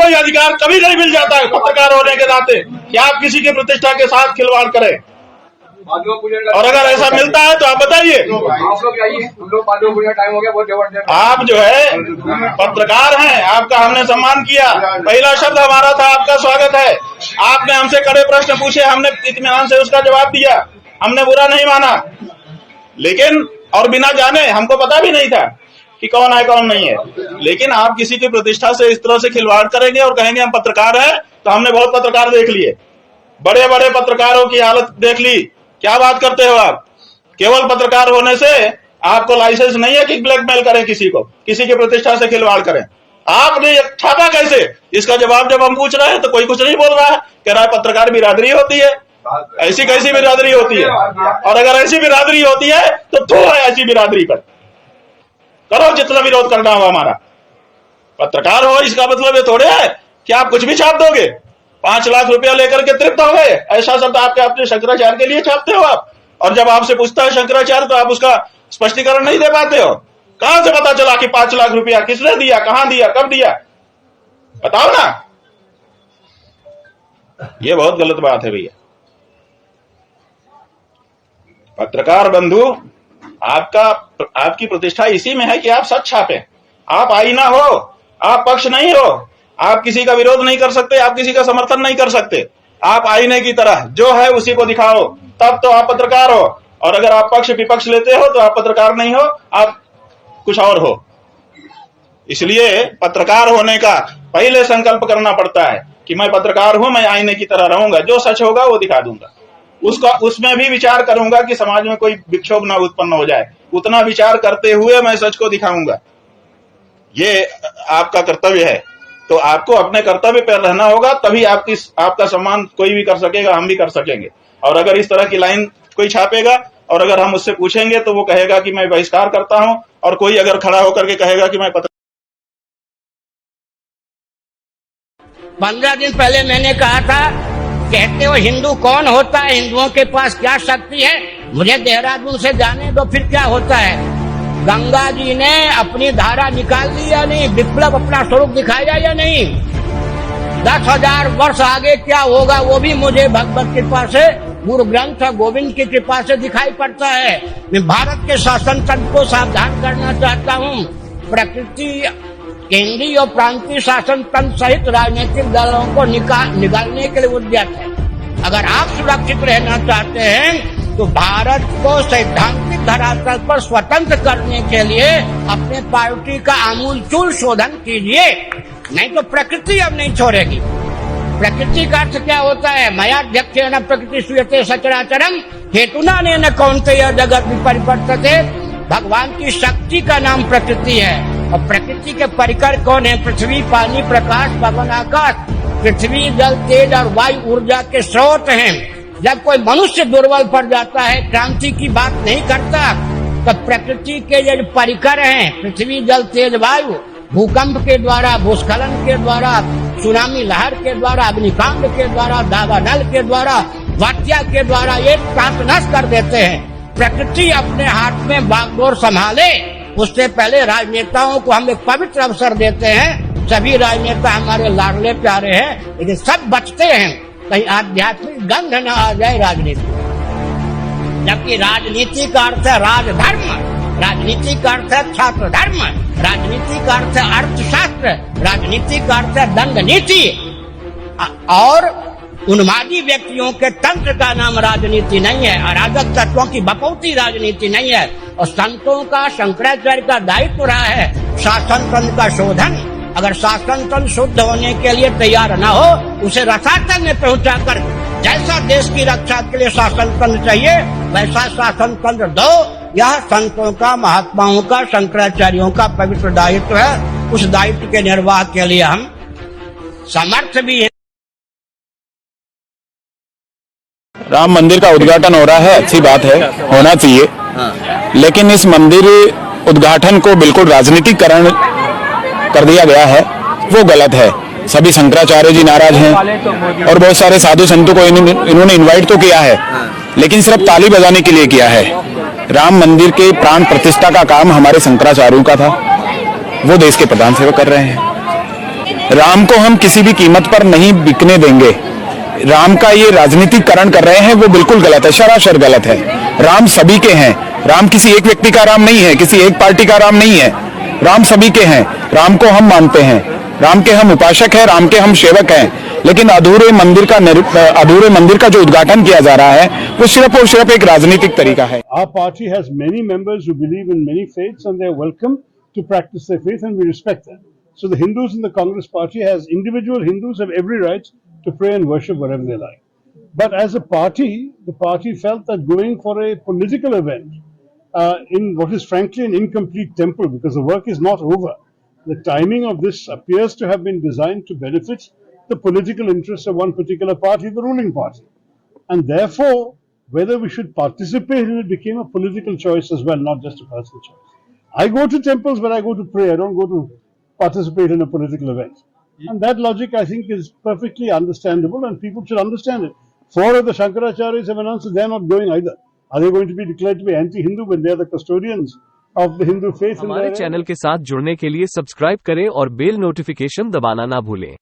कोई अधिकार कभी नहीं मिल जाता है पत्रकार होने के नाते कि आप किसी की प्रतिष्ठा के साथ खिलवाड़ करें। और अगर ऐसा मिलता है तो आप बताइए। आप जो है पत्रकार हैं, आपका हमने सम्मान किया, पहला शब्द हमारा था आपका स्वागत है। आपने हमसे कड़े प्रश्न पूछे, हमने इत्मीनान से उसका जवाब दिया, हमने बुरा नहीं माना। लेकिन और बिना जाने, हमको पता भी नहीं था कि कौन है कौन नहीं है, लेकिन आप किसी की प्रतिष्ठा से इस तरह से खिलवाड़ करेंगे और कहेंगे हम पत्रकार हैं। तो हमने बहुत पत्रकार देख लिए, बड़े बड़े पत्रकारों की हालत देख ली। क्या बात करते हो आप? केवल पत्रकार होने से आपको लाइसेंस नहीं है कि ब्लैकमेल करें किसी को, किसी की प्रतिष्ठा से खिलवाड़ करें। आपने छापा कैसे? इसका जवाब जब हम पूछ रहे हैं तो कोई कुछ नहीं बोल रहा है, कह रहा है पत्रकार बिरादरी होती है। ऐसी कैसी बिरादरी होती है? और अगर ऐसी बिरादरी होती है तो थो है ऐसी बिरादरी पर, करो जितना विरोध करना हो हमारा। पत्रकार हो इसका मतलब ये थोड़े है कि आप कुछ भी छाप दोगे। 5 लाख रुपया लेकर के तृप्त हो गए, ऐसा शब्द आपके अपने शंकराचार्य के लिए छापते हो आप। और जब आपसे पूछता है शंकराचार्य तो आप उसका स्पष्टीकरण नहीं दे पाते हो। कहां से पता चला कि 5 लाख रुपया किसने दिया, कहां दिया, कब दिया? बताओ ना। ये बहुत गलत बात है भैया। पत्रकार बंधु, आपकी प्रतिष्ठा इसी में है कि आप सच छापें। आप आईना हो, आप पक्ष नहीं हो, आप किसी का विरोध नहीं कर सकते, आप किसी का समर्थन नहीं कर सकते। आप आईने की तरह जो है उसी को दिखाओ, तब तो आप पत्रकार हो। और अगर आप पक्ष विपक्ष लेते हो तो आप पत्रकार नहीं हो, आप कुछ और हो। इसलिए पत्रकार होने का पहले संकल्प करना पड़ता है कि मैं पत्रकार हूं, मैं आईने की तरह रहूंगा, जो सच होगा वो दिखा दूंगा। उसमें भी विचार करूंगा कि समाज में कोई विक्षोभ ना उत्पन्न हो जाए, उतना विचार करते हुए मैं सच को दिखाऊंगा। ये आपका कर्तव्य है। तो आपको अपने कर्तव्य पर रहना होगा, तभी आपका सम्मान कोई भी कर सकेगा, हम भी कर सकेंगे। और अगर इस तरह की लाइन कोई छापेगा और अगर हम उससे पूछेंगे तो वो कहेगा कि मैं बहिष्कार करता हूं, और कोई अगर खड़ा होकर के कहेगा कि मैं 15 दिन पहले मैंने कहा था, कहते हो हिंदू कौन होता है, हिंदुओं के पास क्या शक्ति है, मुझे देहरादून से जाने दो, फिर क्या होता है। गंगा जी ने अपनी धारा निकाल ली या नहीं, विप्लव अपना स्वरूप दिखाया या नहीं। 10,000 वर्ष आगे क्या होगा वो भी मुझे भगवत कृपा से, गुरु ग्रंथ गोविंद की कृपा से दिखाई पड़ता है। मैं भारत के शासन तंत्र को सावधान करना चाहता हूँ। प्रकृति, केंद्रीय और प्रांतीय शासन तंत्र सहित राजनीतिक दलों को निकालने के लिए उद्यत है। अगर आप सुरक्षित रहना चाहते हैं तो भारत को सैद्धांतिक धरातल पर स्वतंत्र करने के लिए अपने पार्टी का आमूलचूल शोधन कीजिए, नहीं तो प्रकृति अब नहीं छोड़ेगी। प्रकृति का अर्थ क्या होता है? मयाध्यक्षेण प्रकृति सूयते सचराचरम हेतुना नेन कौन्तेय जगत विपरिवर्तते। भगवान की शक्ति का नाम प्रकृति है। और प्रकृति के परिकर कौन है? पृथ्वी, पानी, प्रकाश, पवन, आकाश। पृथ्वी, जल, तेज और वायु ऊर्जा के स्रोत हैं। जब कोई मनुष्य दुर्बल पड़ जाता है, क्रांति की बात नहीं करता, तो प्रकृति के जो परिकर हैं, पृथ्वी, जल, तेज, वायु, भूकंप के द्वारा, भूस्खलन के द्वारा, सुनामी लहर के द्वारा, अग्निकांड के द्वारा, दावानल के द्वारा, वात्या के द्वारा ये त्रासनश कर देते हैं। प्रकृति अपने हाथ में बागडोर संभाले, उससे पहले राजनेताओं को हम एक पवित्र अवसर देते हैं। सभी राजनेता हमारे लाडले प्यारे हैं, लेकिन सब बचते हैं कहीं आध्यात्मिक गंध न आ जाए राजनीति। जबकि राजनीति का अर्थ है राजधर्म, राजनीति का अर्थ है छात्र धर्म, राजनीति का अर्थ है अर्थशास्त्र, राजनीति का अर्थ है दंड नीति। और उन्मादी व्यक्तियों के तंत्र का नाम राजनीति नहीं है, अराजक तत्वों की बपौती राजनीति नहीं है। और संतों का, शंकराचार्य का दायित्व रहा है शासन तंत्र का शोधन। अगर शासन तंत्र शुद्ध होने के लिए तैयार न हो, उसे रसातल में पहुंचाकर, जैसा देश की रक्षा के लिए शासन तंत्र चाहिए वैसा शासन तंत्र दो। यह संतों का, महात्माओं का, शंकराचार्यों का पवित्र दायित्व है। उस दायित्व के निर्वाह के लिए हम समर्थ भी है। राम मंदिर का उद्घाटन हो रहा है, अच्छी बात है, होना चाहिए। लेकिन इस मंदिर उद्घाटन को बिल्कुल राजनीतिकरण कर दिया गया है, वो गलत है। सभी शंकराचार्य जी नाराज हैं और बहुत सारे साधु संतों को इन्होंने इनवाइट तो किया है, लेकिन सिर्फ ताली बजाने के लिए किया है। राम मंदिर के प्राण प्रतिष्ठा का काम हमारे शंकराचार्यों का था, वो देश के प्रधान सेवक कर रहे हैं। राम को हम किसी भी कीमत पर नहीं बिकने देंगे। राम का ये राजनीतिकरण कर रहे हैं वो बिल्कुल गलत है, सरासर गलत है। राम सभी के हैं। राम किसी एक व्यक्ति का राम नहीं है, किसी एक पार्टी का राम नहीं है। राम सभी के हैं। राम को हम मानते हैं, राम के हम उपासक हैं, राम के हम सेवक हैं। लेकिन अधूरे मंदिर का जो उद्घाटन किया जा रहा है वो सिर्फ और सिर्फ एक राजनीतिक तरीका है। Our party has many members who believe in many faiths and they are welcome to practice their faith and we respect them. So the Hindus in the Congress party has individual Hindus have every right to pray and worship wherever they like. But as a party, the party felt that going for a political event in what is frankly an incomplete temple because the work is not over. The timing of this appears to have been designed to benefit the political interests of one particular party, the ruling party. And therefore, whether we should participate in it became a political choice as well, not just a personal choice. I go to temples, but I go to pray. I don't go to participate in a political event. And that logic, I think, is perfectly understandable and people should understand it. Four of the Shankaracharyas have announced that they're not going either. Are they going to be declared to be anti-Hindu when they're the custodians of the Hindu faith? हमारे channel के साथ जुड़ने के लिए subscribe करें और bell notification दबाना ना भूलें।